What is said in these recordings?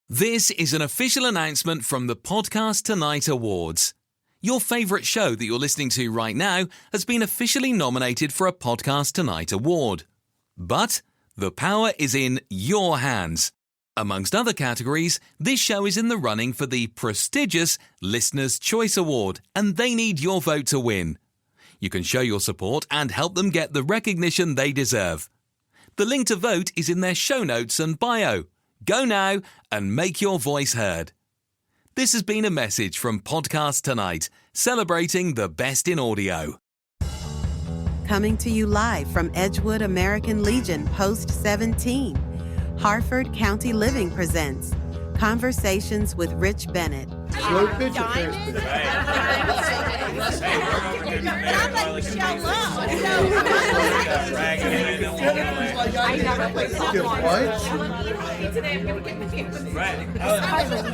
This is an official announcement from the Podcast Tonight Awards. Your favourite show that you're listening to right now has been officially nominated for a Podcast Tonight Award. But the power is in your hands. Amongst other categories, this show is in the running for the prestigious Listener's Choice Award, and they need your vote to win. You can show your support and help them get the recognition they deserve. The link to vote is in their show notes and bio. Go now and make your voice heard. This has been a message from Podcast Tonight, celebrating the best in audio. Coming to you live from Edgewood American Legion Post 17, Harford County Living presents Conversations with Rich Bennett. Slow picture I never play softball.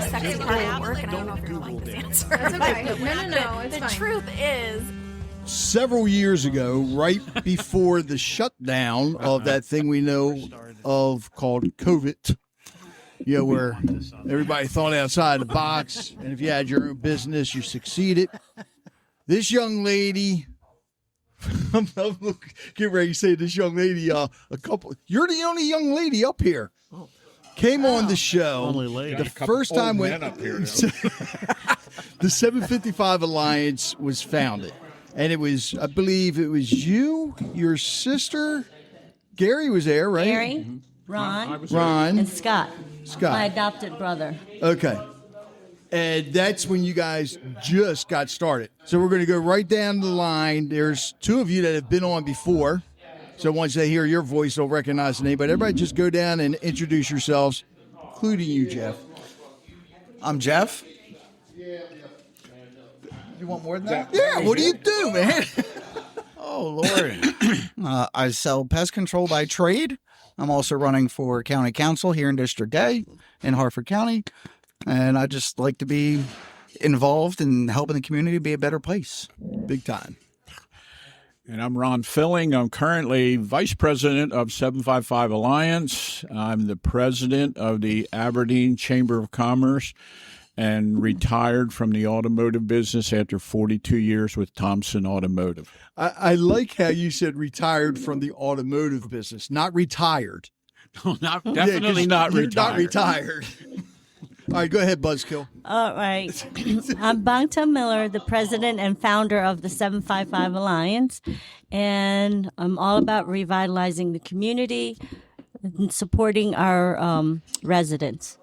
Sexy part of work, and I don't know if you're like this answer. That's okay. No, it's the fine. truth is, Several years ago, right before the shutdown of that thing we know of called COVID, you know, where everybody thought outside the box, and if you had your own business, you succeeded. This young lady, I'm getting ready to say this young lady, you're the only young lady up here. Came on the show. Only lady. The first time when up here, the 755 Alliance was founded. And it was, I believe it was you, your sister, Gary was there, right? Gary, Ron, Ron, and Scott, my adopted brother. Okay. And that's when you guys just got started. So we're going to go right down the line. There's two of you that have been on before. So once they hear your voice, they'll recognize the name. But everybody just go down and introduce yourselves, including you, Jeff. I'm Jeff. You want more than that? Yeah, what do you do, man? Oh, Lord. I sell pest control by trade. I'm also running for county council here in District A in Harford County. And I just like to be involved in helping the community be a better place. Big time. And I'm Ron Filling. I'm currently Vice President of 755 Alliance. I'm the President of the Aberdeen Chamber of Commerce and retired from the automotive business after 42 years with Thompson Automotive. I like how you said retired from the automotive business, not retired. No, definitely not you're retired. Not retired. All right, go ahead, Buzzkill. All right. I'm Bangtam Miller, the president and founder of the 755 Alliance, and I'm all about revitalizing the community and supporting our residents.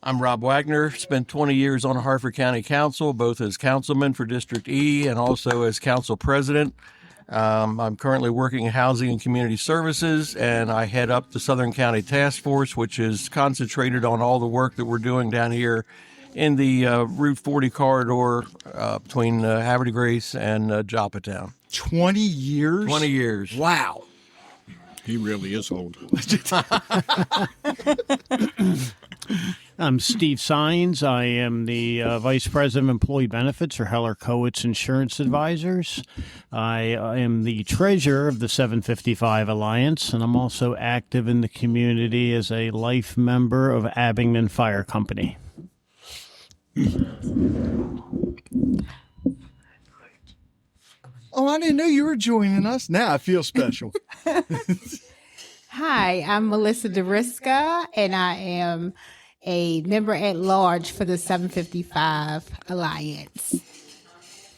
I'm Rob Wagner, spent 20 years on Harford County Council, both as councilman for District E and also as council president. I'm currently working in Housing and Community Services, and I head up the Southern County Task Force, which is concentrated on all the work that we're doing down here in the Route 40 corridor between Havre de Grace and Joppatown. 20 years? 20 years. Wow. He really is old. I'm Steve Sines. I am the Vice President of Employee Benefits for Heller Kowitz Insurance Advisors. I am the Treasurer of the 755 Alliance, and I'm also active in the community as a life member of Abingdon Fire Company. Oh, I didn't know you were joining us. Now I feel special. Hi, I'm Melissa DeRisca, and I am a member at large for the 755 Alliance.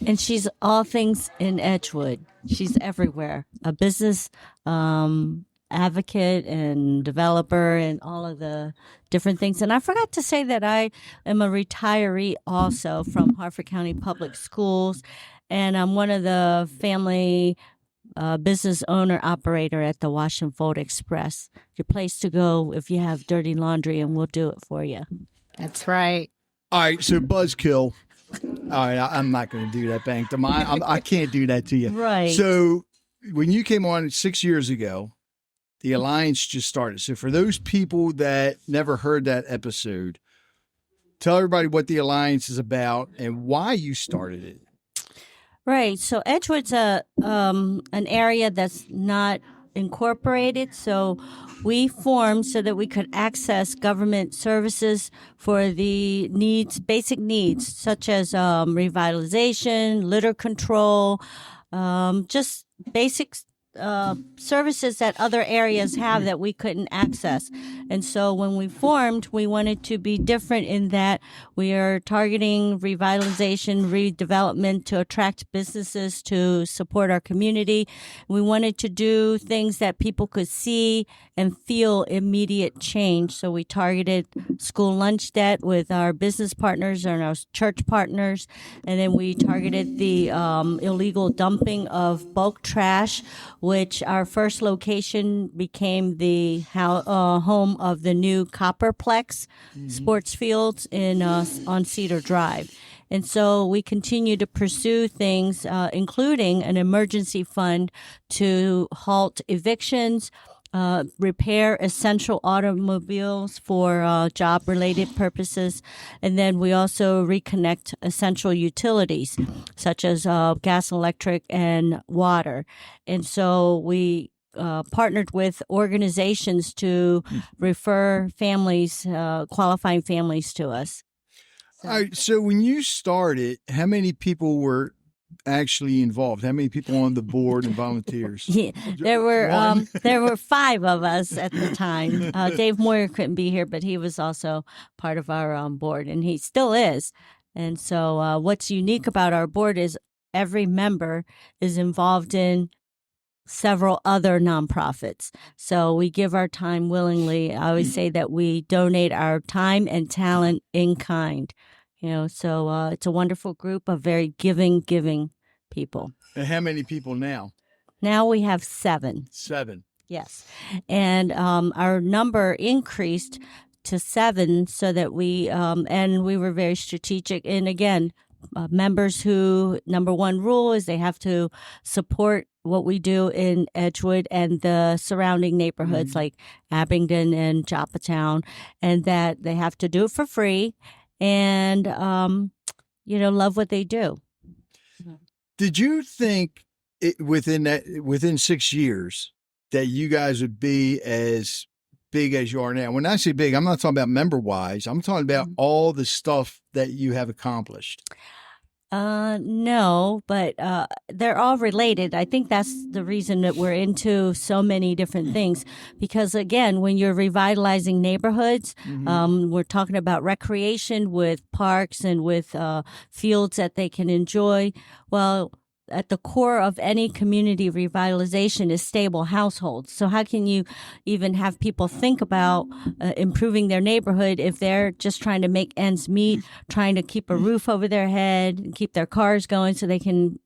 And she's all things in Edgewood. She's everywhere. A business advocate and developer and all of the different things. And I forgot to say that I am a retiree also from Harford County Public Schools. And I'm one of the family business owner operator at the Wash and Fold Express. Your place to go if you have dirty laundry, and we'll do it for you. That's right. All right, so Buzzkill. All right, I'm not going to do that, Bangtam. I can't do that to you. Right. So when you came on 6 years ago, the Alliance just started. So for those people that never heard that episode, tell everybody what the Alliance is about and why you started it. Right. So Edgewood's an area that's not incorporated. So we formed so that we could access government services for the needs, basic needs, such as revitalization, litter control, just basic services that other areas have that we couldn't access. And so when we formed, we wanted to be different in that we are targeting revitalization, redevelopment to attract businesses to support our community. We wanted to do things that people could see and feel immediate change. So we targeted school lunch debt with our business partners and our church partners. And then we targeted the illegal dumping of bulk trash, which our first location became the home of the new Copperplex sports fields on Cedar Drive. And so we continue to pursue things, including an emergency fund to halt evictions, repair essential automobiles for job-related purposes, and then we also reconnect essential utilities such as gas, electric, and water. And so we partnered with organizations to refer families, qualifying families to us. All right. So when you started, how many people were actually involved? How many people on the board and volunteers? Yeah, there were 5 of us at the time. Dave Moyer couldn't be here, but he was also part of our board, and he still is. And so what's unique about our board is every member is involved in several other nonprofits. So we give our time willingly. I always say that we donate our time and talent in kind. So it's a wonderful group of very giving people. And how many people now? Now we have 7. 7. Yes. And our number increased to 7 so that and we were very strategic. And again, members who, number one rule is they have to support what we do in Edgewood and the surrounding neighborhoods like Abingdon and Joppatown, and that they have to do it for free and, love what they do. Did you think within 6 years that you guys would be as big as you are now? When I say big, I'm not talking about member-wise. I'm talking about all the stuff that you have accomplished. No, but they're all related. I think that's the reason that we're into so many different things. Because again, when you're revitalizing neighborhoods, we're talking about recreation with parks and with fields that they can enjoy. Well, at the core of any community revitalization is stable households. So how can you even have people think about improving their neighborhood if they're just trying to make ends meet, trying to keep a roof over their head, and keep their cars going so they can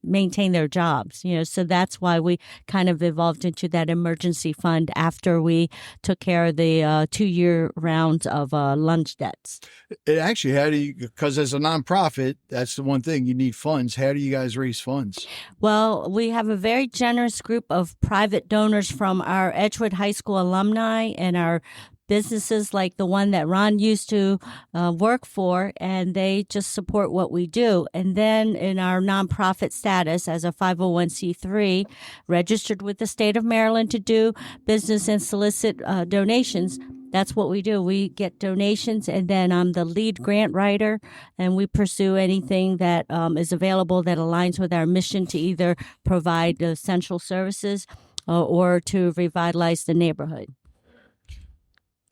maintain their jobs? So that's why we kind of evolved into that emergency fund after we took care of the 2-year rounds of lunch debts. Actually, because as a nonprofit, that's the one thing, you need funds. How do you guys raise funds? Well, we have a very generous group of private donors from our Edgewood High School alumni and our businesses like the one that Ron used to work for, and they just support what we do. And then in our nonprofit status as a 501c3, registered with the state of Maryland to do business and solicit donations, that's what we do. We get donations, and then I'm the lead grant writer, and we pursue anything that is available that aligns with our mission to either provide essential services or to revitalize the neighborhood.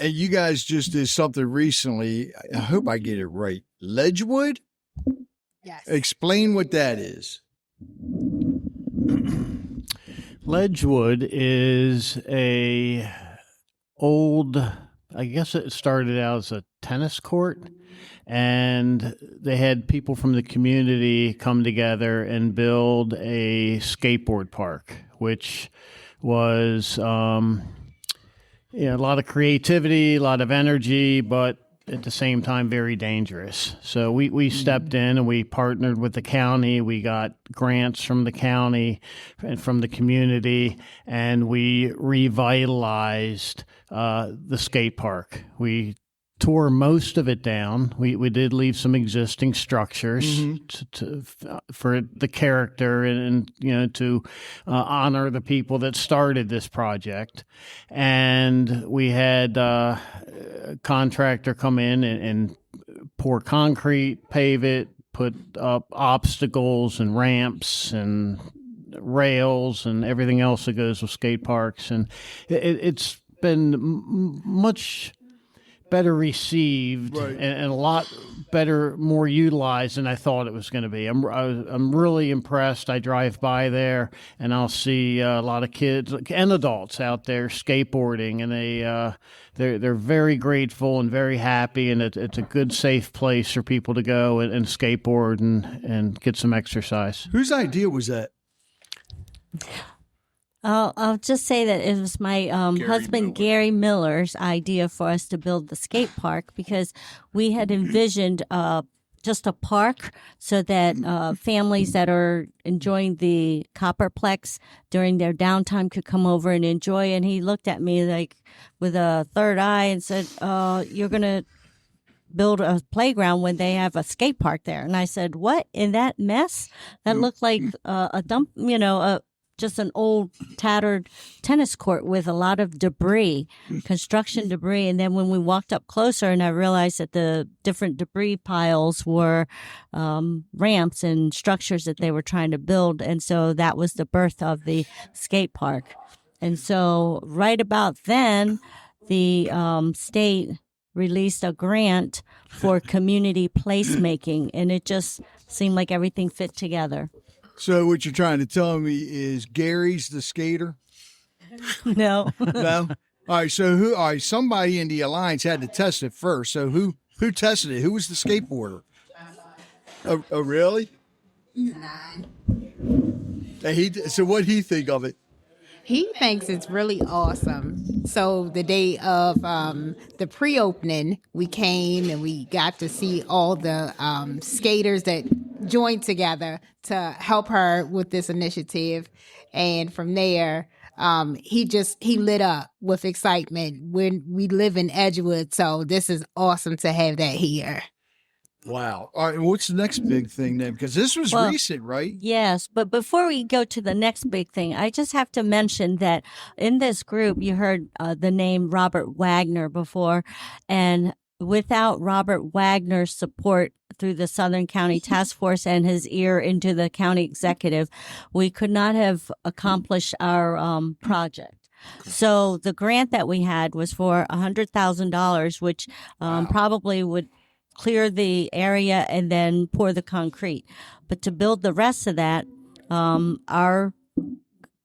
And you guys just did something recently. I hope I get it right. Edgewood? Yes. Explain what that is. Edgewood is a old, I guess it started out as a tennis court, and they had people from the community come together and build a skateboard park, which was a lot of creativity, a lot of energy, but at the same time, very dangerous. So we stepped in and we partnered with the county. We got grants from the county and from the community, and we revitalized the skate park. We tore most of it down. We did leave some existing structures for the character and to honor the people that started this project. And we had a contractor come in and pour concrete, pave it, put up obstacles and ramps and rails and everything else that goes with skate parks. And it's been much better received and a lot better, more utilized than I thought it was going to be. I'm really impressed. I drive by there and I'll see a lot of kids and adults out there skateboarding, and they're very grateful and very happy, and it's a good, safe place for people to go and skateboard and get some exercise. Whose idea was that? I'll just say that it was my husband, Gary Miller's idea for us to build the skate park, because we had envisioned just a park so that families that are enjoying the Copperplex during their downtime could come over and enjoy. And he looked at me like with a third eye and said, you're going to build a playground when they have a skate park there. And I said, what? In that mess? That looked like a dump, just an old tattered tennis court with a lot of debris, construction debris. And then when we walked up closer and I realized that the different debris piles were ramps and structures that they were trying to build. And so that was the birth of the skate park. And so right about then, the state released a grant for community placemaking, and it just seemed like everything fit together. So what you're trying to tell me is Gary's the skater? No. No? All right, so somebody in the Alliance had to test it first. So who tested it? Who was the skateboarder? Oh really? So what'd he think of it? He thinks it's really awesome. So the day of the pre-opening, we came and we got to see all the skaters that joined together to help her with this initiative. And from there, he lit up with excitement. We live in Edgewood, so this is awesome to have that here. Wow. All right, what's the next big thing then? Because this was recent, right? Yes, but before we go to the next big thing, I just have to mention that in this group, you heard the name Robert Wagner before, and without Robert Wagner's support through the Southern County Task Force and his ear into the county executive, we could not have accomplished our project. So the grant that we had was for $100,000, which probably would clear the area and then pour the concrete. But to build the rest of that, our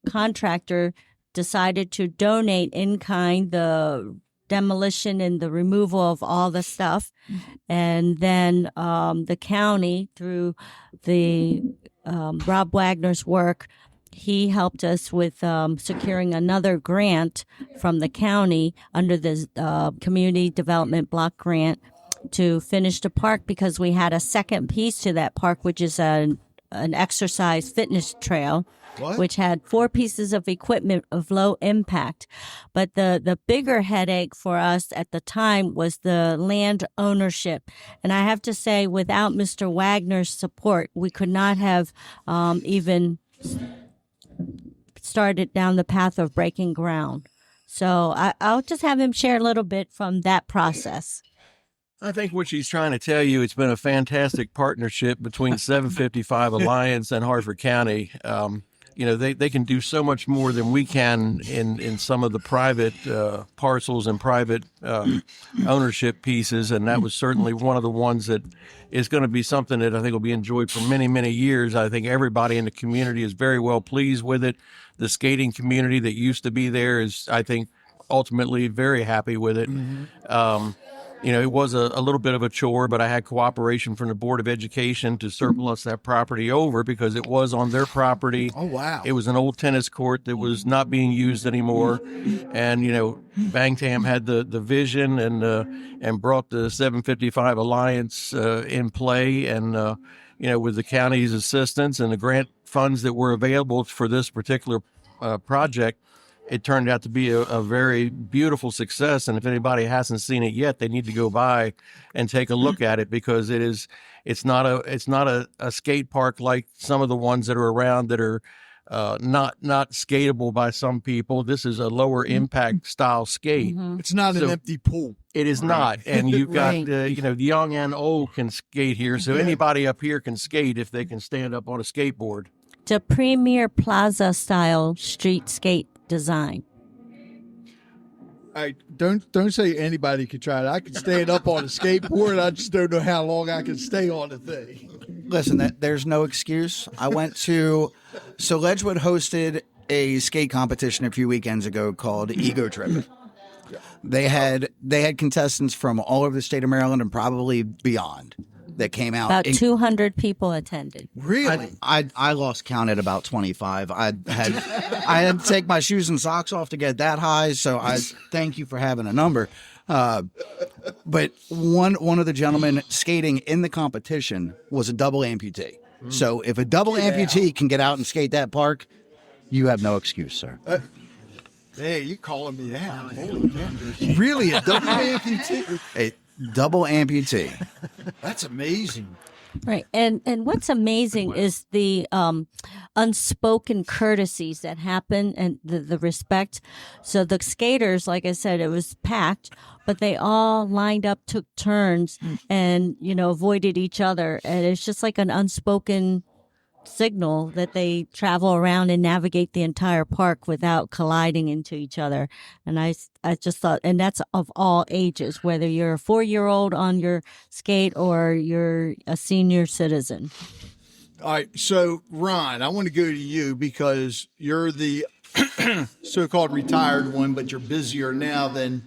contractor decided to donate in kind the demolition and the removal of all the stuff. And then the county, through the Rob Wagner's work, he helped us with securing another grant from the county under the Community Development Block Grant to finish the park, because we had a second piece to that park, which is an exercise fitness trail, which had 4 pieces of equipment of low impact. But the bigger headache for us at the time was the land ownership. And I have to say, without Mr. Wagner's support, we could not have even started down the path of breaking ground. So I'll just have him share a little bit from that process. I think what she's trying to tell you, it's been a fantastic partnership between 755 Alliance and Harford County. They can do so much more than we can in some of the private parcels and private ownership pieces. And that was certainly one of the ones that is going to be something that I think will be enjoyed for many, many years. I think everybody in the community is very well pleased with it. The skating community that used to be there is, I think, ultimately very happy with it. It was a little bit of a chore, but I had cooperation from the Board of Education to surplus that property over because it was on their property. Oh, wow. It was an old tennis court that was not being used anymore. And, Bangtam had the vision and brought the 755 Alliance in play. And, with the county's assistance and the grant funds that were available for this particular project, it turned out to be a very beautiful success. And if anybody hasn't seen it yet, they need to go by and take a look at it, because it's not a skate park like some of the ones that are around that are not skateable by some people. This is a lower impact style skate. It's not an empty pool. It is not, and you've got Right. the young and old can skate here. So anybody up here can skate if they can stand up on a skateboard. It's a premier plaza style street skate design. I don't say anybody can try it. I can stand up on a skateboard. I just don't know how long I can stay on the thing. Listen, there's no excuse. I went to Edgewood hosted a skate competition a few weekends ago called Ego Trip. They had contestants from all over the state of Maryland and probably beyond that came out. About 200 people attended. Really? I lost count at about 25. I had to take my shoes and socks off to get that high. So I thank you for having a number. But one of the gentlemen skating in the competition was a double amputee. So if a double amputee can get out and skate that park, you have no excuse, sir. Hey, you calling me out? Holy cow. Really, a double amputee? A double amputee. That's amazing. Right. And what's amazing is the unspoken courtesies that happen and the respect. So the skaters, like I said, it was packed, but they all lined up, took turns, and, avoided each other. And it's just like an unspoken signal that they travel around and navigate the entire park without colliding into each other. And I just thought, and that's of all ages, whether you're a 4-year-old on your skate or you're a senior citizen. All right, so Ron, I want to go to you because you're the so-called retired one, but you're busier now than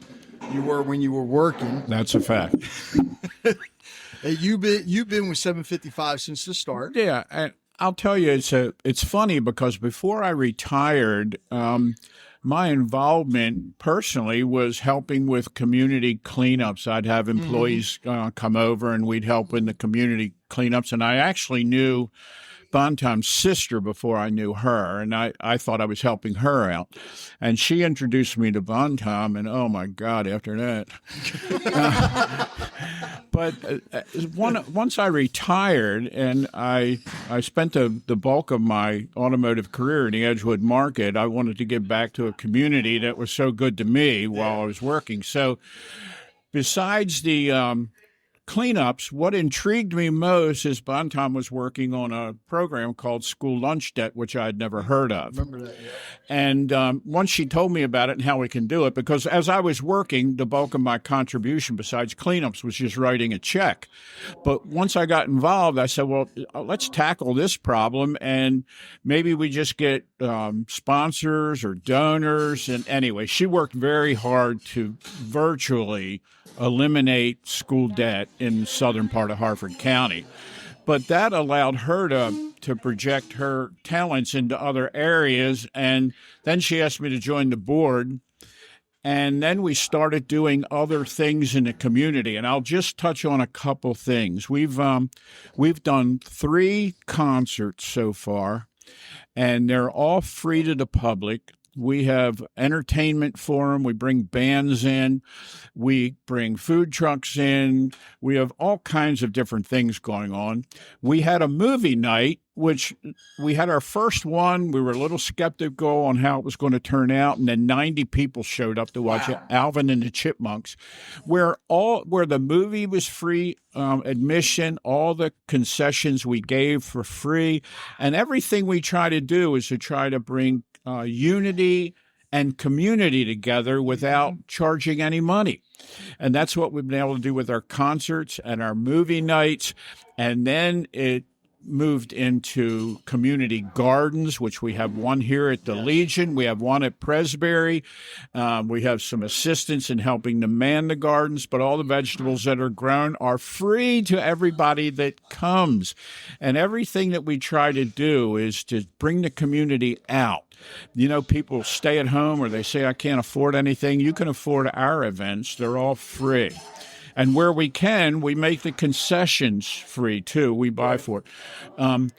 you were when you were working. That's a fact. Hey, you've been with 755 since the start. Yeah, and I'll tell you, it's funny because before I retired, my involvement personally was helping with community cleanups. I'd have employees come over and we'd help in the community cleanups. And I actually knew Bangtam's sister before I knew her, and I thought I was helping her out. And she introduced me to Bangtam, and oh my God, after that. But once I retired and I spent the bulk of my automotive career in the Edgewood market, I wanted to give back to a community that was so good to me while I was working. So besides the cleanups, what intrigued me most is Bangtam was working on a program called School Lunch Debt, which I had never heard of. Remember that, yeah. And once she told me about it and how we can do it, because as I was working, the bulk of my contribution besides cleanups was just writing a check. But once I got involved, I said, well, let's tackle this problem, and maybe we just get sponsors or donors. And anyway, she worked very hard to virtually eliminate school debt in the southern part of Harford County. But that allowed her to project her talents into other areas. And then she asked me to join the board. And then we started doing other things in the community. And I'll just touch on a couple things. We've done 3 concerts so far, and they're all free to the public. We have entertainment for them. We bring bands in. We bring food trucks in. We have all kinds of different things going on. We had a movie night, which we had our first one. We were a little skeptical on how it was going to turn out, and then 90 people showed up to watch Alvin and the Chipmunks, where the movie was free admission, all the concessions we gave for free, and everything we try to do is to try to bring unity and community together without charging any money. And that's what we've been able to do with our concerts and our movie nights. And then it moved into community gardens, which we have one here at the Legion. We have one at Presbury. We have some assistance in helping to man the gardens, but all the vegetables that are grown are free to everybody that comes. And everything that we try to do is to bring the community out. People stay at home or they say, I can't afford anything. You can afford our events. They're all free. And where we can, we make the concessions free, too. We buy for it.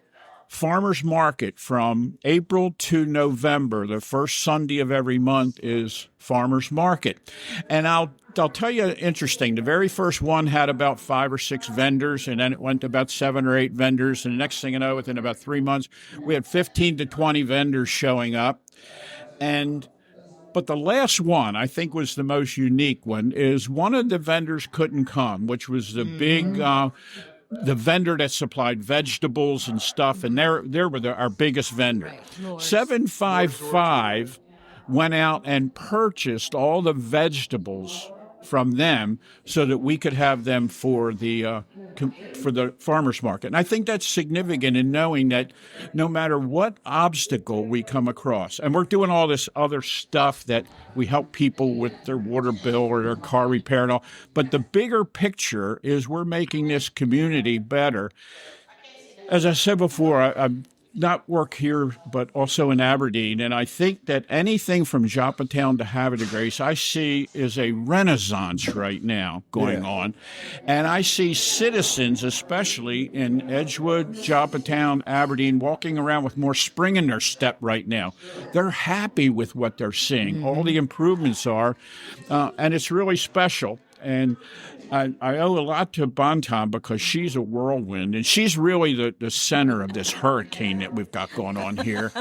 farmers market from April to November. The first Sunday of every month is farmers market. And I'll tell you interesting. The very first one had about 5 or 6 vendors, and then it went to about 7 or 8 vendors. And the next thing you know, within about 3 months, we had 15 to 20 vendors showing up. But the last one, I think, was the most unique one, is one of the vendors couldn't come, which was the big, the vendor that supplied vegetables and stuff, and they were our biggest vendor. 755 went out and purchased all the vegetables from them so that we could have them for the farmers market. And I think that's significant in knowing that no matter what obstacle we come across, and we're doing all this other stuff that we help people with their water bill or their car repair and all, but the bigger picture is we're making this community better. As I said before, I'm not work here, but also in Aberdeen. And I think that anything from Joppatown to Havre de Grace, I see is a renaissance right now going on. And I see citizens, especially in Edgewood, Joppatown, Aberdeen, walking around with more spring in their step right now. They're happy with what they're seeing. All the improvements are, and it's really special. And I owe a lot to Bangtam because she's a whirlwind, and she's really the center of this hurricane that we've got going on here.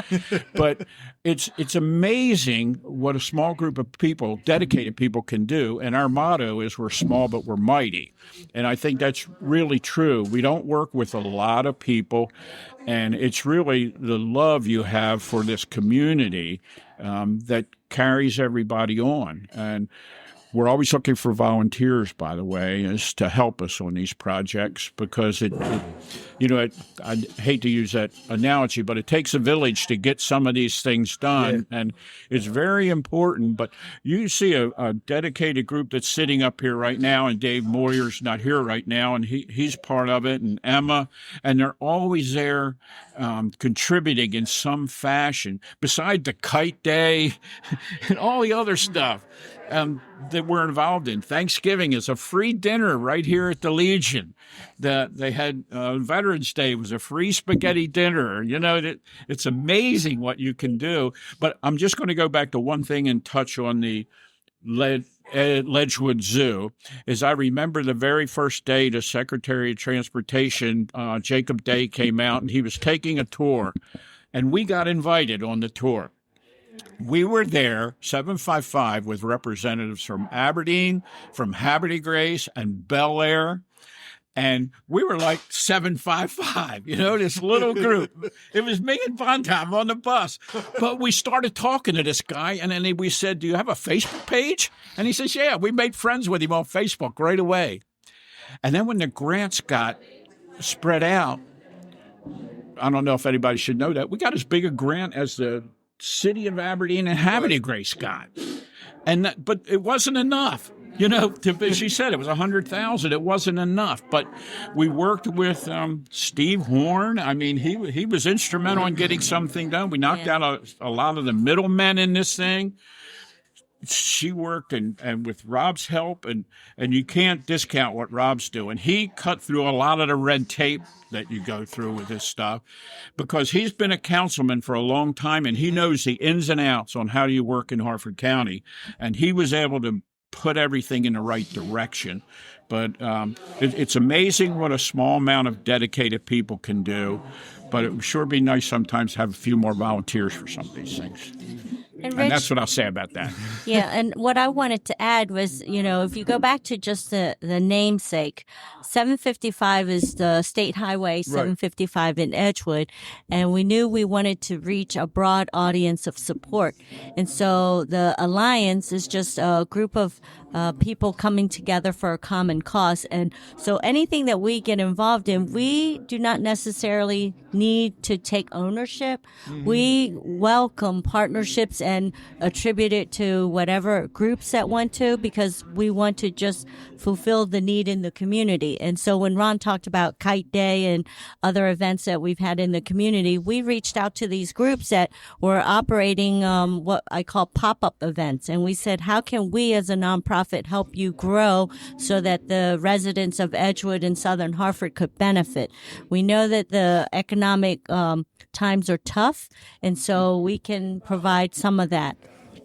But it's amazing what a small group of people, dedicated people, can do. And our motto is we're small, but we're mighty. And I think that's really true. We don't work with a lot of people, and it's really the love you have for this community that carries everybody on. And we're always looking for volunteers, by the way, is to help us on these projects because I hate to use that analogy, but it takes a village to get some of these things done, and it's very important. But you see a dedicated group that's sitting up here right now, and Dave Moyer's not here right now, and he's part of it, and Emma, and they're always there contributing in some fashion, beside the kite day and all the other stuff that we're involved in. Thanksgiving is a free dinner right here at the Legion. They had Veterans Day was a free spaghetti dinner. You know, it's amazing what you can do. But I'm just going to go back to one thing and touch on the Edgewood Zoo. Is I remember the very first day the Secretary of Transportation, Jacob Day, came out, and he was taking a tour, and we got invited on the tour. We were there, 755, with representatives from Aberdeen, from Havre de Grace, and Bel Air. And we were like 755, this little group. It was me and Bangtam on the bus. But we started talking to this guy, and then we said, "Do you have a Facebook page?" And he says, "Yeah." We made friends with him on Facebook right away. And then when the grants got spread out, I don't know if anybody should know that, we got as big a grant as the city of Aberdeen and Havre de Grace got. But it wasn't enough. She said it was 100,000. It wasn't enough. But we worked with Steve Horn. I mean, he was instrumental in getting something done. We knocked out a lot of the middlemen in this thing. She worked and with Rob's help, and you can't discount what Rob's doing. He cut through a lot of the red tape that you go through with this stuff because he's been a councilman for a long time, and he knows the ins and outs on how you work in Harford County, and he was able to put everything in the right direction. But it's amazing what a small amount of dedicated people can do, but it would sure be nice sometimes to have a few more volunteers for some of these things. And Rich, that's what I'll say about that. Yeah, and what I wanted to add was, if you go back to just the namesake, 755 is the state highway, 755 in Edgewood, and we knew we wanted to reach a broad audience of support. And so the Alliance is just a group of people coming together for a common cause. And so anything that we get involved in, we do not necessarily need to take ownership. Mm-hmm. We welcome partnerships and attribute it to whatever groups that went to, because we want to just fulfill the need in the community. And so when Ron talked about Kite Day and other events that we've had in the community, we reached out to these groups that were operating what I call pop-up events. And we said, how can we as a nonprofit help you grow so that the residents of Edgewood and Southern Harford could benefit? We know that the economic times are tough, and so we can provide some of that.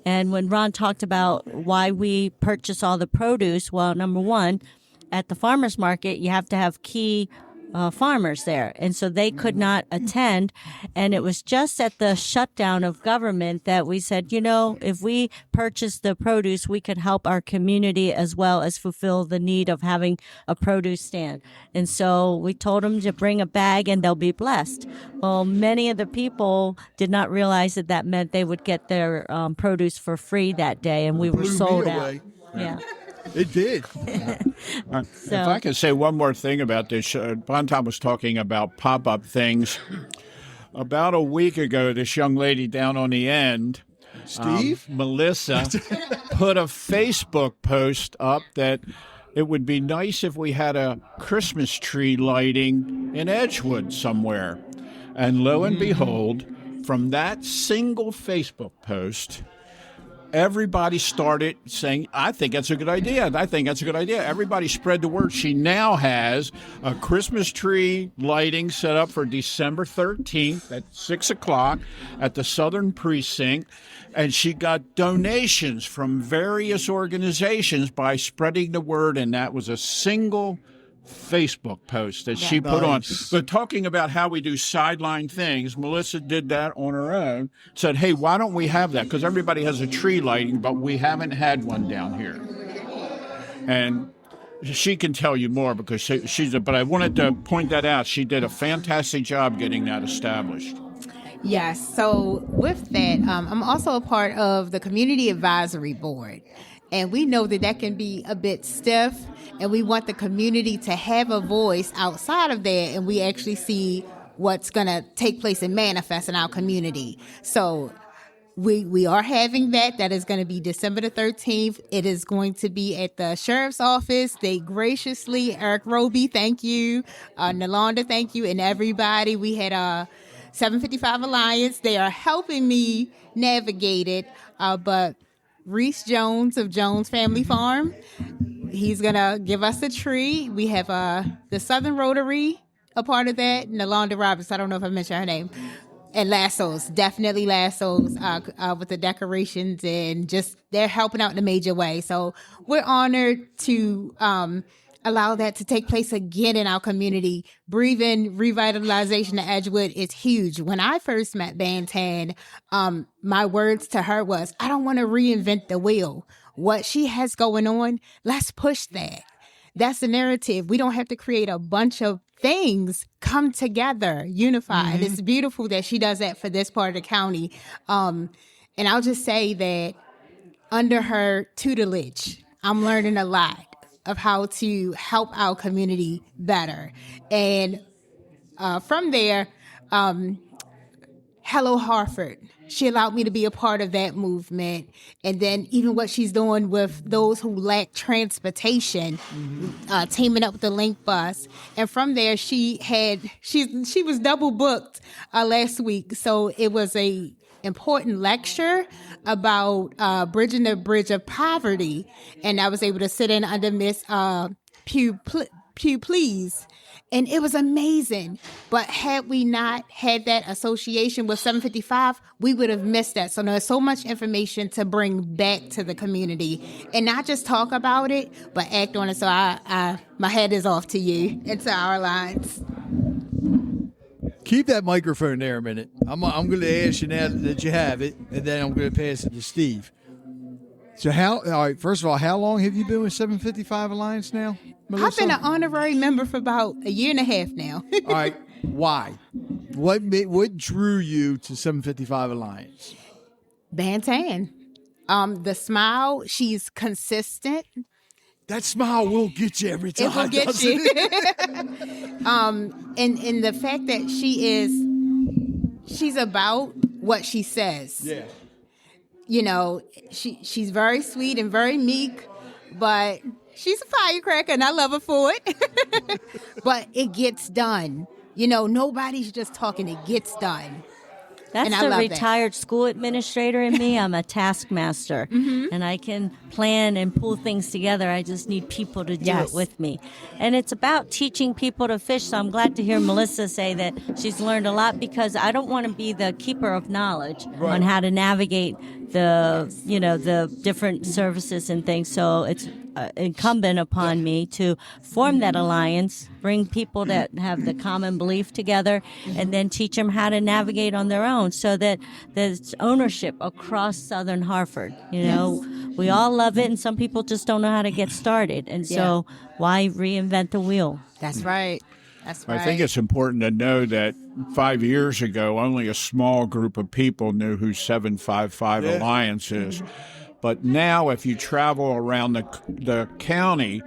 And when Ron talked about why we purchase all the produce, well, number one, at the farmers market, you have to have key farmers there. And so they could not attend. And it was just at the shutdown of government that we said, if we purchase the produce, we could help our community as well as fulfill the need of having a produce stand. And so we told them to bring a bag and they'll be blessed. Well, many of the people did not realize that meant they would get their produce for free that day. And we were sold out. Yeah. It did. If I could say one more thing about this, Bangtam was talking about pop-up things. About a week ago, this young lady down on the end, Steve? Melissa, put a Facebook post up that it would be nice if we had a Christmas tree lighting in Edgewood somewhere. And lo and behold, from that single Facebook post, everybody started saying, I think that's a good idea. I think that's a good idea. Everybody spread the word. She now has a Christmas tree lighting set up for December 13th at 6 o'clock at the Southern Precinct. And she got donations from various organizations by spreading the word. And that was a single Facebook post that she put on. But talking about how we do sideline things, Melissa did that on her own, said, hey, why don't we have that? Because everybody has a tree lighting, but we haven't had one down here. And she can tell you more because but I wanted to point that out. She did a fantastic job getting that established. Yes. So with that, I'm also a part of the Community Advisory Board. And we know that can be a bit stiff, and we want the community to have a voice outside of that, and we actually see what's going to take place and manifest in our community. So we are having that. That is going to be December the 13th. It is going to be at the Sheriff's Office. They graciously, Eric Roby, thank you, Nalonda, thank you, and everybody. We had 755 Alliance. They are helping me navigate it, but Reese Jones of Jones Family Farm, he's going to give us a tree. We have the Southern Rotary, a part of that. Nalonda Roberts, I don't know if I mentioned her name. And Lassos, definitely Lassos with the decorations, and just they're helping out in a major way. So we're honored to allow that to take place again in our community. Breathing revitalization of Edgewood is huge. When I first met Bangtam, my words to her was, I don't want to reinvent the wheel. What she has going on, let's push that. That's the narrative. We don't have to create a bunch of things. Come together, unified. Mm-hmm. It's beautiful that she does that for this part of the county. And I'll just say that under her tutelage, I'm learning a lot of how to help our community better. And from there, Hello Harford, she allowed me to be a part of that movement. And then even what she's doing with those who lack transportation, teaming up with the Link Bus. And from there, she was double booked last week. So it was a important lecture about bridging the bridge of poverty, and I was able to sit in under Miss Pew Please, and it was amazing. But had we not had that association with 755, we would have missed that. So there's so much information to bring back to the community, and not just talk about it, but act on it. So my head is off to you. It's our lines. Keep that microphone there a minute. I'm going to ask you now that you have it, and then I'm going to pass it to Steve. So all right, first of all, how long have you been with 755 Alliance now, Melissa? I've been an honorary member for about a year and a half now. All right, why? What drew you to 755 Alliance? Bangtam. The smile, she's consistent. That smile will get you every time. It will get you. And the fact that she's about what she says. Yeah. she's very sweet and very meek, but she's a firecracker, and I love her for it. But it gets done. Nobody's just talking. It gets done. That's and I the love retired school administrator in me. I'm a taskmaster, and I can plan and pull things together. I just need people to do it with me. And it's about teaching people to fish. So I'm glad to hear Melissa say that she's learned a lot, because I don't want to be the keeper of knowledge on how to navigate the different services and things. So it's incumbent upon me to form that alliance, bring people that have the common belief together, and then teach them how to navigate on their own, so that there's ownership across Southern Harford. We all love it, and some people just don't know how to get started. And so why reinvent the wheel? That's right. That's right. I think it's important to know that 5 years ago, only a small group of people knew who 755 Alliance is. But now, if you travel around the county,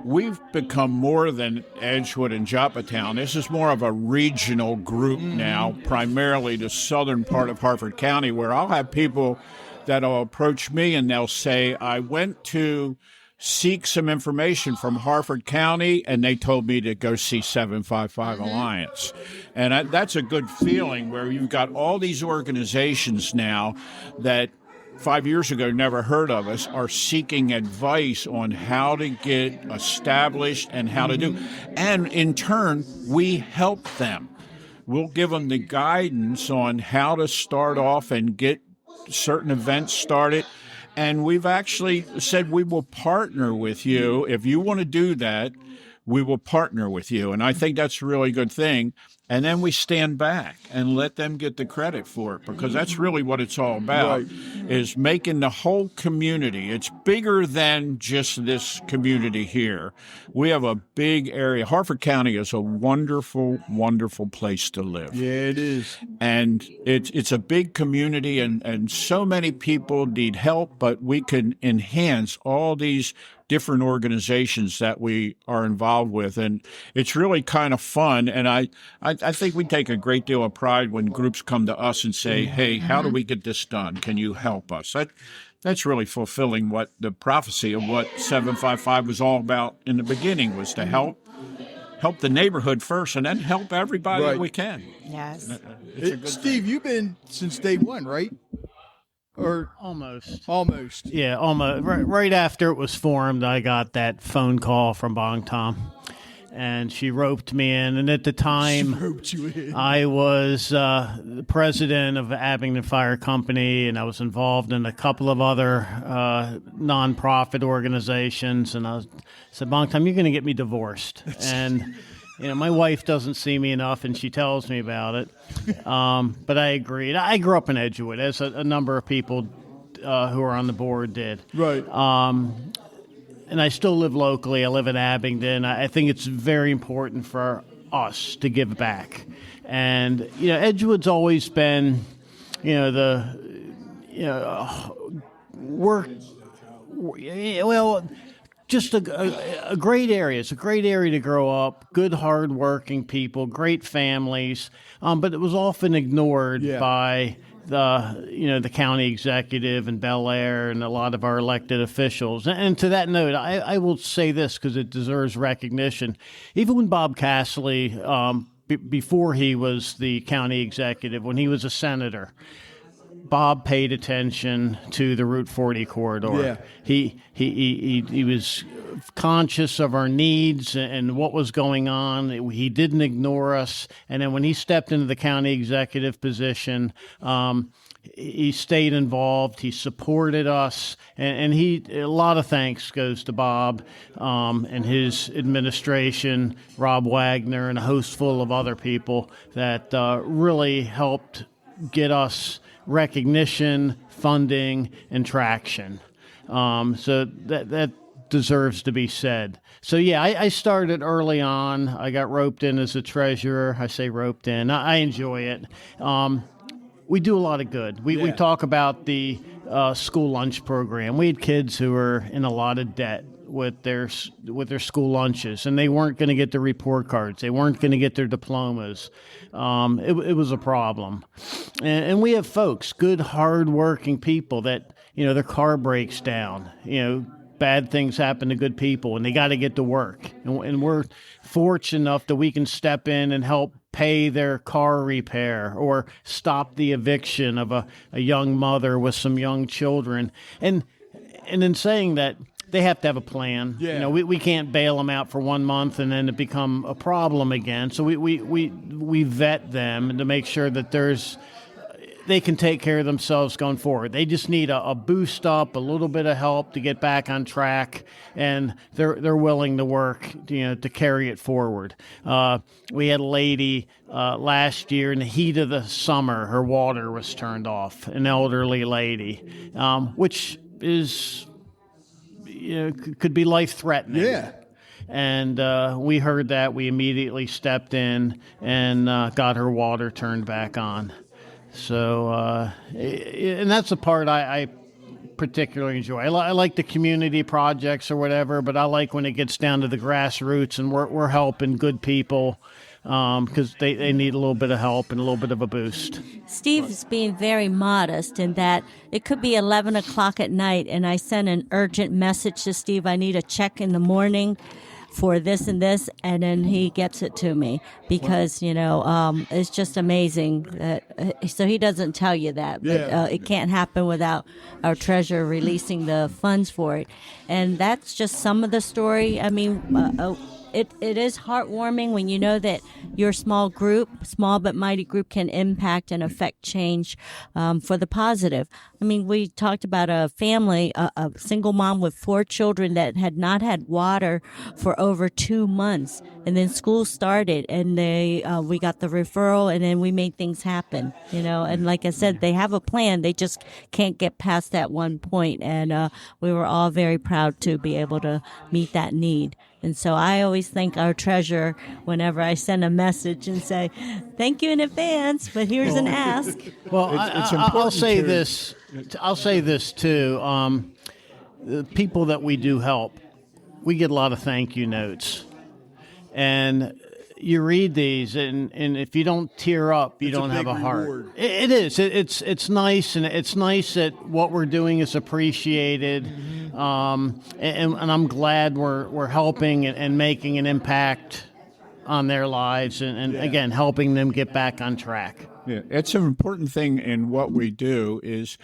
we've become more than Edgewood and Joppatown. This is more of a regional group now, primarily the southern part of Harford County, where I'll have people that'll approach me and they'll say, I went to seek some information from Harford County, and they told me to go see 755 Alliance. And that's a good feeling, where you've got all these organizations now that 5 years ago never heard of us, are seeking advice on how to get established and how to do. And in turn, we help them. We'll give them the guidance on how to start off and get certain events started. And we've actually said we will partner with you. If you want to do that, we will partner with you. And I think that's a really good thing. And then we stand back and let them get the credit for it, because that's really what it's all about, is making the whole community. It's bigger than just this community here. We have a big area. Harford County is a wonderful, wonderful place to live. Yeah, it is. And it's a big community, and so many people need help, but we can enhance all these different organizations that we are involved with. And it's really kind of fun. And I think we take a great deal of pride when groups come to us and say, hey, how do we get this done? Can you help us? That's really fulfilling what the prophecy of what 755 was all about in the beginning, was to help the neighborhood first, and then help everybody that we can. Yes. Steve, you've been since day one, right? Or almost. Yeah, almost. Right after it was formed, I got that phone call from Bangtam, and she roped me in. And at the time, I was the president of Abingdon Fire Company, and I was involved in a couple of other nonprofit organizations. And I said, Bangtam, you're going to get me divorced. And my wife doesn't see me enough, and she tells me about it. But I agreed. I grew up in Edgewood, as a number of people who are on the board did. Right. And I still live locally. I live in Abingdon. I think it's very important for us to give back. And, Edgewood's always been, just a great area. It's a great area to grow up. Good, hard-working people, great families. But it was often ignored by the county executive and Bel Air and a lot of our elected officials. And to that note, I will say this because it deserves recognition. Even when Bob Casserly, before he was the county executive, when he was a senator, Bob paid attention to the Route 40 corridor. Yeah. He was conscious of our needs and what was going on. He didn't ignore us. And then when he stepped into the county executive position, he stayed involved. He supported us, and a lot of thanks goes to Bob and his administration, Rob Wagner, and a host full of other people that really helped get us recognition, funding, and traction. So that deserves to be said. So, yeah, I started early on. I got roped in as a treasurer. I say roped in. I enjoy it. We do a lot of good. We talk about the school lunch program. We had kids who were in a lot of debt. with their school lunches, and they weren't going to get their report cards. They weren't going to get their diplomas. It was a problem. And we have folks, good, hard-working people that, their car breaks down, bad things happen to good people, and they got to get to work. And we're fortunate enough that we can step in and help pay their car repair or stop the eviction of a young mother with some young children. And in saying that, they have to have a plan. Yeah. We can't bail them out for 1 month and then it become a problem again. So we vet them to make sure that they can take care of themselves going forward. They just need a boost up, a little bit of help to get back on track, and they're willing to work, to carry it forward. We had a lady last year in the heat of the summer, her water was turned off, an elderly lady, which is could be life-threatening. Yeah. And we heard that. We immediately stepped in and got her water turned back on. So, and that's the part I particularly enjoy. I like the community projects or whatever, but I like when it gets down to the grassroots and we're helping good people because they need a little bit of help and a little bit of a boost. Steve's being very modest in that it could be 11 o'clock at night, and I send an urgent message to Steve. I need a check in the morning for this and this, and then he gets it to me because, it's just amazing. So he doesn't tell you that, but it can't happen without our treasurer releasing the funds for it. And that's just some of the story. I mean, it is heartwarming when you know that your small but mighty group can impact and affect change for the positive. I mean, we talked about a family, a single mom with 4 children that had not had water for over 2 months. And then school started and we got the referral and then we made things happen, and like I said, they have a plan. They just can't get past that one point. And we were all very proud to be able to meet that need. And so I always thank our treasurer whenever I send a message and say, thank you in advance, but here's an ask. Well, I'll say this. I'll say this too. The people that we do help, we get a lot of thank you notes, and you read these, and if you don't tear up, you don't have a heart. Reward. It is. It's nice, and it's nice that what we're doing is appreciated. And I'm glad we're helping and making an impact on their lives, and again, helping them get back on track. Yeah, it's an important thing in what we do is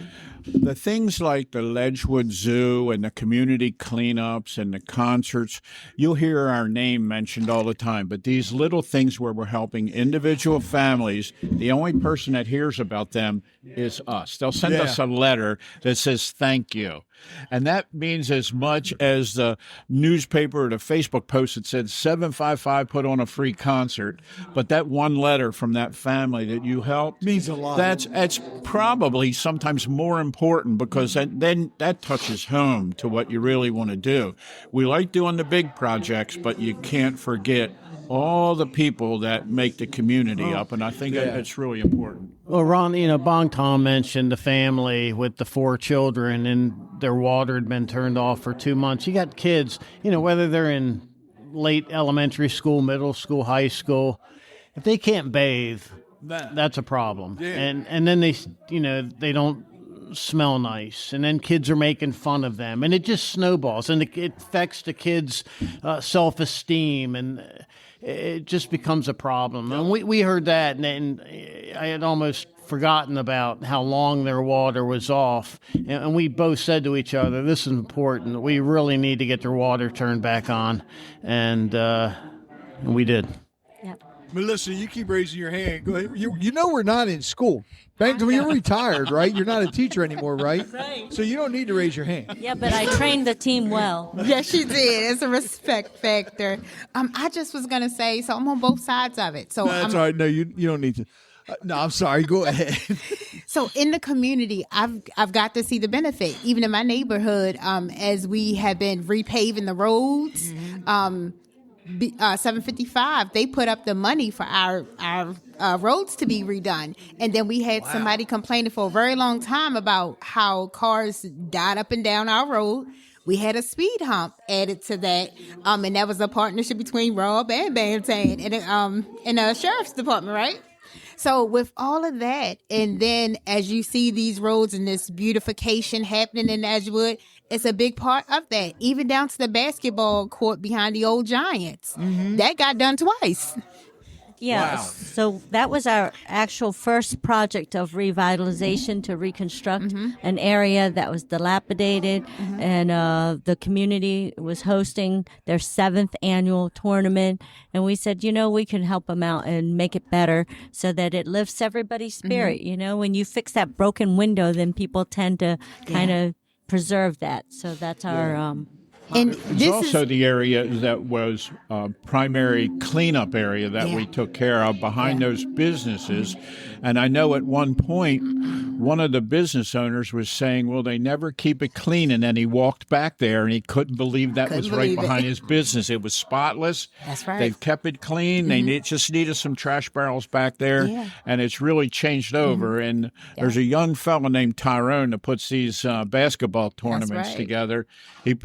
the things like the Edgewood Zoo and the community cleanups and the concerts. You'll hear our name mentioned all the time, but these little things where we're helping individual families, the only person that hears about them is us. They'll send us a letter that says thank you. And that means as much as the newspaper or the Facebook post that said 755 put on a free concert. But that one letter from that family that you helped means a lot. That's probably sometimes more important because then that touches home to what you really want to do. We like doing the big projects, but you can't forget all the people that make the community up, and I think that's really important. Well, Ron, Bangtam mentioned the family with the 4 children, and their water had been turned off for 2 months. You got kids, whether they're in late elementary school, middle school, high school, if they can't bathe, that's a problem. Yeah. And then they don't smell nice, and then kids are making fun of them, and it just snowballs, and it affects the kids' self-esteem, and it just becomes a problem. And we heard that, and I had almost forgotten about how long their water was off. And we both said to each other, this is important. We really need to get their water turned back on. And we did. Yep. Melissa, you keep raising your hand. Go ahead. You know we're not in school. Bangtam, you're retired, right? You're not a teacher anymore, right? Right. So you don't need to raise your hand. Yeah, but I trained the team well. Yes, she did. It's a respect factor. I just was going to say, so I'm on both sides of it. So No, that's all right. No, you don't need to. No, I'm sorry. Go ahead. So in the community, I've got to see the benefit. Even in my neighborhood, as we have been repaving the roads, 755, they put up the money for our roads to be redone. And then we had somebody complaining for a very long time about how cars died up and down our road. we had a speed hump added to that, and that was a partnership between Rob and Bangtam and the sheriff's department, right? So with all of that, and then as you see these roads and this beautification happening in Edgewood, it's a big part of that, even down to the basketball court behind the old Giants. That got done twice. Yeah, Wow. so that was our actual first project of revitalization to reconstruct an area that was dilapidated, and the community was hosting their 7th annual tournament, and we said, we can help them out and make it better so that it lifts everybody's spirit. When you fix that broken window, then people tend to kind of preserve that. So that's our And It's this also is the area that was primary cleanup area that we took care of behind those businesses. And I know at one point, one of the business owners was saying, well, they never keep it clean. And then he walked back there and he couldn't believe that was right behind his business. It was spotless. That's right. They've kept it clean. They just needed some trash barrels back there. And it's really changed over. And there's a young fellow named Tyrone that puts these basketball tournaments together.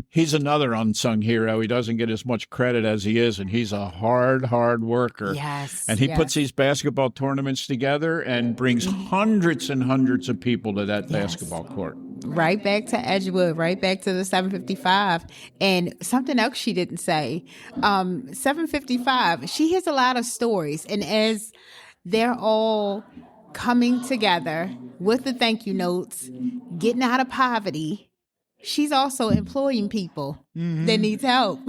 He's another unsung hero. He doesn't get as much credit as he is, and he's a hard worker. Yes. And he puts these basketball tournaments together and brings hundreds and hundreds of people to that basketball court. right back to Edgewood, right back to the 755. And something else she didn't say, 755, she hears a lot of stories. And as they're all coming together with the thank you notes, getting out of poverty, she's also employing people that needs help.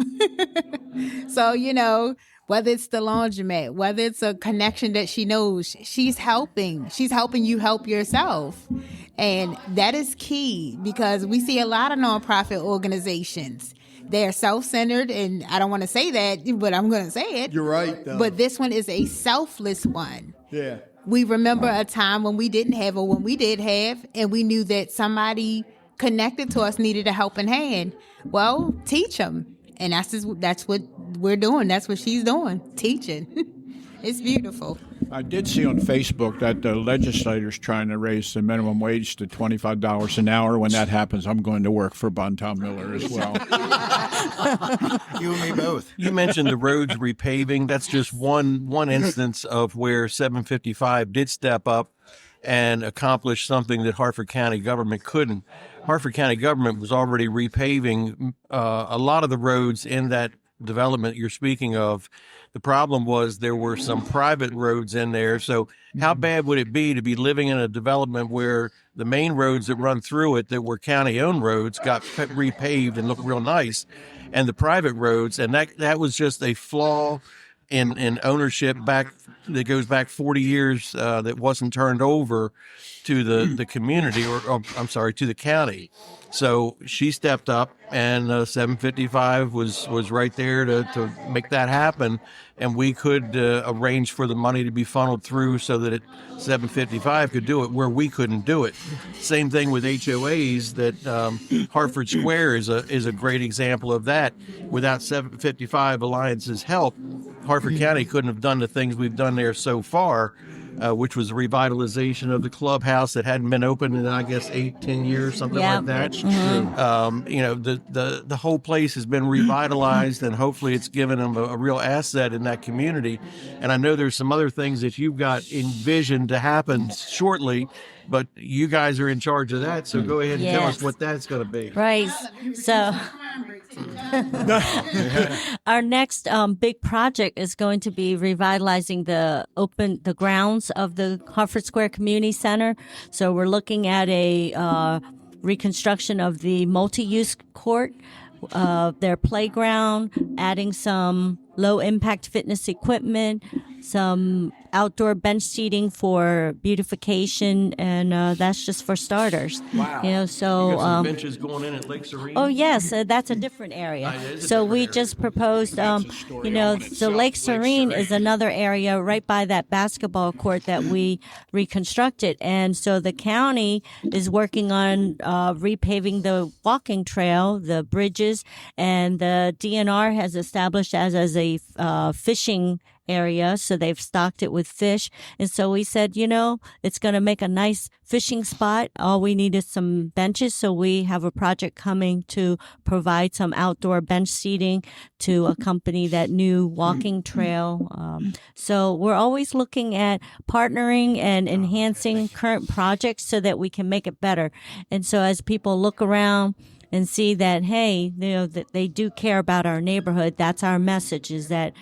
So, you know, whether it's the laundromat, whether it's a connection that she knows, she's helping. She's helping you help yourself. And that is key because we see a lot of nonprofit organizations. They're self-centered, and I don't want to say that, but I'm going to say it. You're right, though. But this one is a selfless one. Yeah. We remember a time when we didn't have, or when we did have, and we knew that somebody connected to us needed a helping hand. Well, teach them. And that's what we're doing. That's what she's doing, teaching. It's beautiful. I did see on Facebook that the legislators trying to raise the minimum wage to $25 an hour. When that happens, I'm going to work for Bangtam Miller as well. You and me both. You mentioned the roads repaving. That's just one instance of where 755 did step up and accomplish something that Harford County government couldn't. Harford County government was already repaving a lot of the roads in that development you're speaking of. The problem was there were some private roads in there. So how bad would it be to be living in a development where the main roads that run through it that were county-owned roads got repaved and looked real nice, and the private roads, and that was just a flaw in ownership that goes back 40 years that wasn't turned over to the community, or I'm sorry, to the county. So she stepped up, and 755 was right there to make that happen, and we could arrange for the money to be funneled through so that 755 could do it where we couldn't do it. Same thing with HOAs. That Harford Square is a great example of that. Without 755 Alliance's help, Harford County couldn't have done the things we've done there so far, which was revitalization of the clubhouse that hadn't been open in, I guess, 8-10 years, something like that. That's true. You know, the whole place has been revitalized, and hopefully it's given them a real asset in that community. And I know there's some other things that you've got envisioned to happen shortly, but you guys are in charge of that, so go ahead and tell us what that's going to be. Right. So our next big project is going to be revitalizing the grounds of the Harford Square Community Center. So we're looking at a reconstruction of the multi-use court, their playground, adding some low-impact fitness equipment, some outdoor bench seating for beautification, and that's just for starters. Wow. You know, so You got some benches going in at Lake Serene? Oh yes, that's a different area. So we just proposed, you know, so Lake Serene is another area right by that basketball court that we reconstructed, and so the county is working on repaving the walking trail, the bridges, and the DNR has established as a fishing area, so they've stocked it with fish. And so we said, it's going to make a nice fishing spot. All we need is some benches, so we have a project coming to provide some outdoor bench seating to accompany that new walking trail. So we're always looking at partnering and enhancing current projects so that we can make it better. And so as people look around and see that, hey, that they do care about our neighborhood, that's our message, is that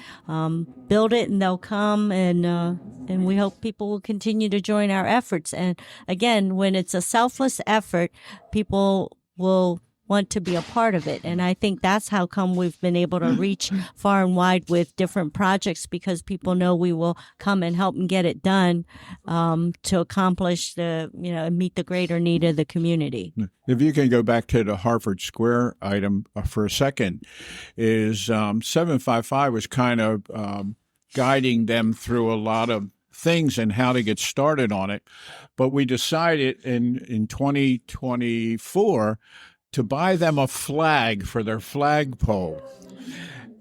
build it and they'll come, and we hope people will continue to join our efforts. And again, when it's a selfless effort, people will want to be a part of it. And I think that's how come we've been able to reach far and wide with different projects, because people know we will come and help and get it done to accomplish and meet the greater need of the community. If you can go back to the Harford Square item for a second, is 755 was kind of guiding them through a lot of things and how to get started on it. But we decided in 2024 to buy them a flag for their flagpole.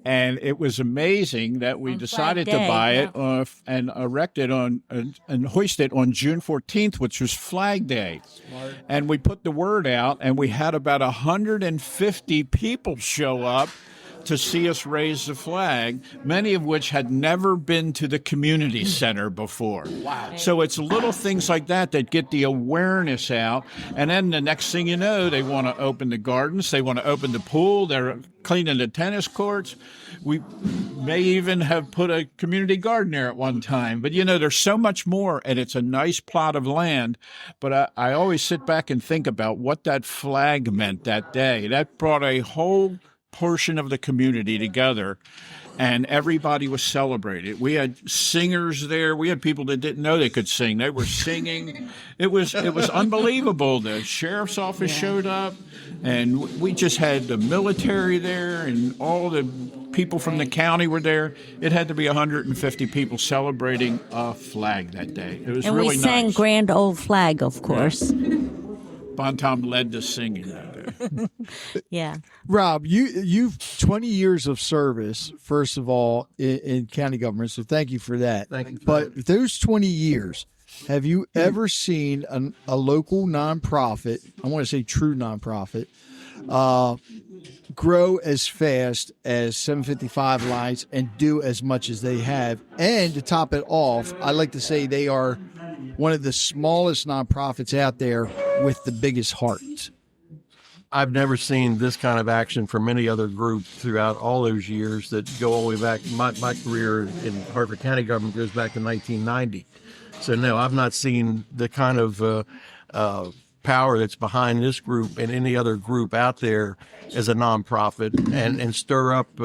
And it was amazing that we decided to buy it and erect it and hoist it on June 14th, which was Flag Day. Smart. And we put the word out, and we had about 150 people show up to see us raise the flag, many of which had never been to the community center before. Wow. So it's little things like that get the awareness out. And then the next thing you know, they want to open the gardens, they want to open the pool, they're cleaning the tennis courts. We may even have put a community garden there at one time. But, there's so much more, and it's a nice plot of land. But I always sit back and think about what that flag meant that day. That brought a whole portion of the community together, and everybody was celebrated. We had singers there. We had people that didn't know they could sing. They were singing. It was unbelievable. The sheriff's office showed up, and we just had the military there, and all the people from the county were there. It had to be 150 people celebrating a flag that day. It was really nice. And we sang Grand Old Flag, of course. Bangtam led the singing that day. Yeah. Rob, you've 20 years of service, first of all, in county government, so thank you for that. Thank you. But those 20 years, have you ever seen a local nonprofit, I want to say true nonprofit, grow as fast as 755 Alliance and do as much as they have? And to top it off, I like to say they are one of the smallest nonprofits out there with the biggest heart. I've never seen this kind of action from any other group throughout all those years that go all the way back. My career in Harford County government goes back to 1990. So, no, I've not seen the kind of power that's behind this group and any other group out there as a nonprofit and stir up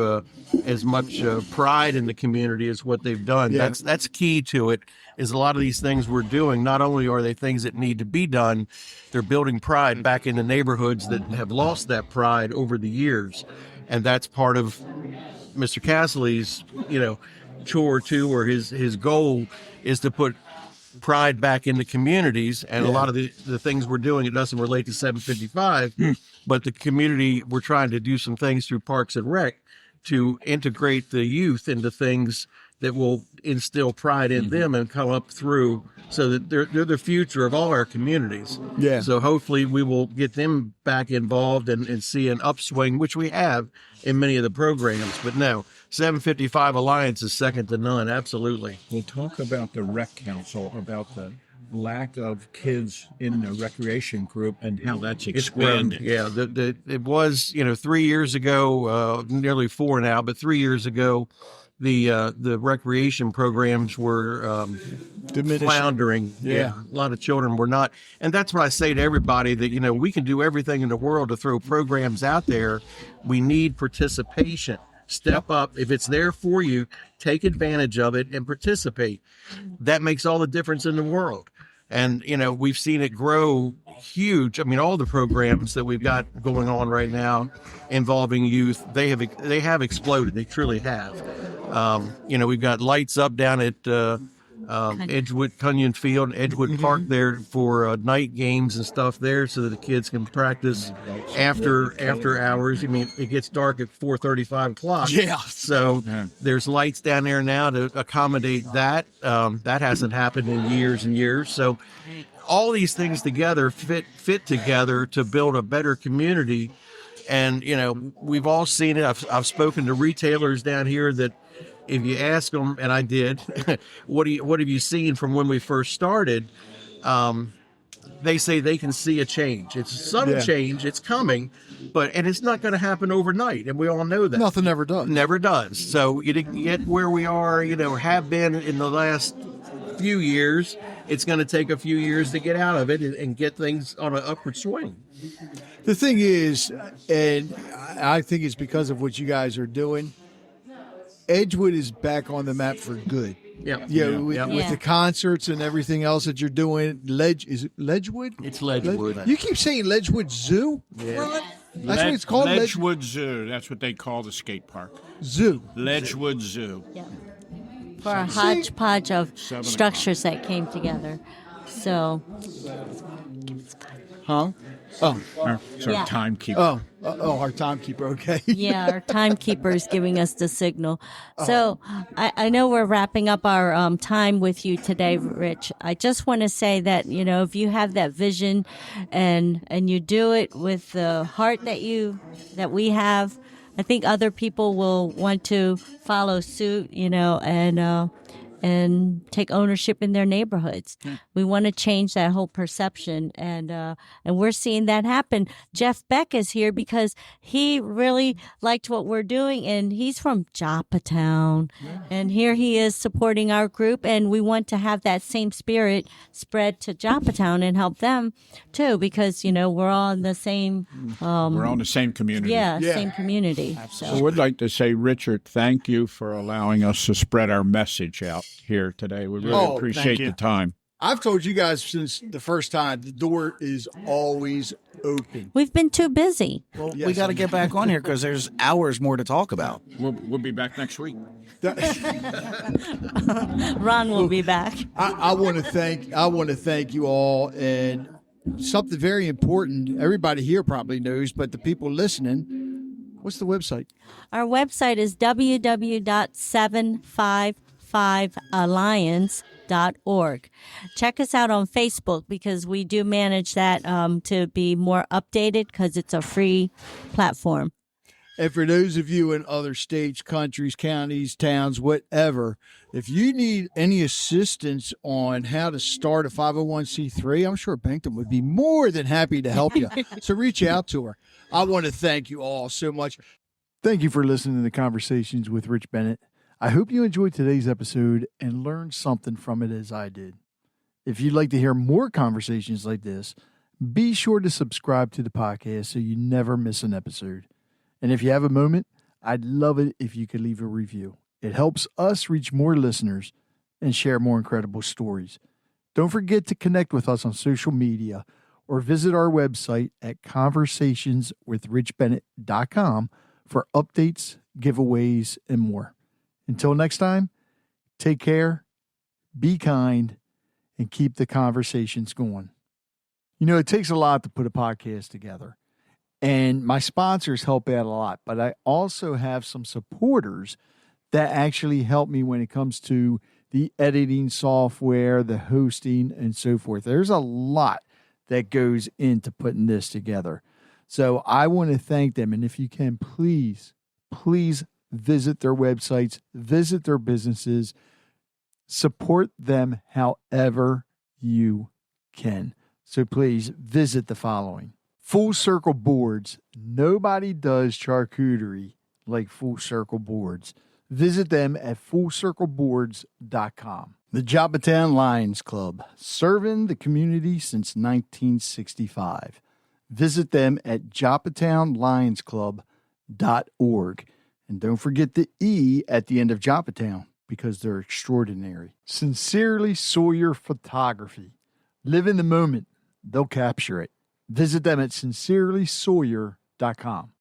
as much pride in the community as what they've done. Yeah. That's key to it, is a lot of these things we're doing, not only are they things that need to be done, they're building pride back in the neighborhoods that have lost that pride over the years. And that's part of Mr. Cassidy's, chore too, or his goal is to put pride back in the communities. And a lot of the things we're doing, it doesn't relate to 755, but the community, we're trying to do some things through Parks and Rec to integrate the youth into things that will instill pride in them and come up through, so that they're the future of all our communities. Yeah. So hopefully we will get them back involved and see an upswing, which we have in many of the programs. But no, 755 Alliance is second to none. Absolutely. We'll talk about the rec council, about the lack of kids in the recreation group and how that's expanded. Yeah, it was 3 years ago, nearly 4 now, but 3 years ago, the recreation programs were floundering. Yeah, a lot of children were not, and that's what I say to everybody, that we can do everything in the world to throw programs out there. We need participation. Step up. If it's there for you, take advantage of it and participate. That makes all the difference in the world. And, we've seen it grow huge. I mean, all the programs that we've got going on right now involving youth, they have exploded. They truly have. We've got lights up down at Edgewood Cunyon Field, Edgewood Park there for night games and stuff there, so that the kids can practice after hours. I mean, it gets dark at 4:30, 5 o'clock. Yeah. So there's lights down there now to accommodate that. That hasn't happened in years and years. So all these things together fit together to build a better community. And, you know, we've all seen it. I've spoken to retailers down here that if you ask them, and I did, what have you seen from when we first started? They say they can see a change. It's a subtle change. It's coming, and it's not going to happen overnight. And we all know that. Nothing ever does. Never does. So you get where we are, have been in the last few years. It's going to take a few years to get out of it and get things on an upward swing. The thing is, and I think it's because of what you guys are doing, Edgewood is back on the map for good. Yeah. With the concerts and everything else that you're doing. Is it Ledgewood? It's Ledgewood. You keep saying Ledgewood Zoo? Yeah. That's what it's called? Ledgewood Zoo. That's what they call the skate park. Zoo. Ledgewood Zoo. Yeah. For a hodgepodge of structures that came together. So. Huh? Oh. It's our timekeeper. Our timekeeper, okay. Yeah, our timekeeper is giving us the signal. So I know we're wrapping up our time with you today, Rich. I just want to say that, if you have that vision and you do it with the heart that we have, I think other people will want to follow suit, and take ownership in their neighborhoods. We want to change that whole perception, and we're seeing that happen. Jeff Beck is here because he really liked what we're doing, and he's from Joppatown, and here he is supporting our group, and we want to have that same spirit spread to Joppatown and help them too, because we're all in the same. We're all in the same community. Yeah, same community. So I would like to say, Richard, thank you for allowing us to spread our message out here today. We really appreciate the time. I've told you guys since the first time, the door is always open. We've been too busy. Well, we got to get back on here because there's hours more to talk about. We'll be back next week. Ron will be back. I want to thank you all, and something very important. Everybody here probably knows, but the people listening. What's the website? Our website is www.755alliance.org. Check us out on Facebook because we do manage that to be more updated because it's a free platform. And for those of you in other states, countries, counties, towns, whatever, if you need any assistance on how to start a 501c3, I'm sure Bangtam would be more than happy to help you. So reach out to her. I want to thank you all so much. Thank you for listening to Conversations with Rich Bennett. I hope you enjoyed today's episode and learned something from it as I did. If you'd like to hear more conversations like this, be sure to subscribe to the podcast so you never miss an episode. And if you have a moment, I'd love it if you could leave a review. It helps us reach more listeners and share more incredible stories. Don't forget to connect with us on social media or visit our website at conversationswithrichbennett.com for updates, giveaways, and more. Until next time, take care, be kind, and keep the conversations going. It takes a lot to put a podcast together. And my sponsors help out a lot, but I also have some supporters that actually help me when it comes to the editing software, the hosting, and so forth. There's a lot that goes into putting this together. So I want to thank them. And if you can, please visit their websites, visit their businesses, support them however you can. So please visit the following. Full Circle Boards. Nobody does charcuterie like Full Circle Boards. Visit them at fullcircleboards.com. The Joppatown Lions Club, serving the community since 1965. Visit them at joppatownlionsclub.org. And don't forget the E at the end of Joppatown because they're extraordinary. Sincerely Sawyer Photography. Live in the moment. They'll capture it. Visit them at sincerelysawyer.com.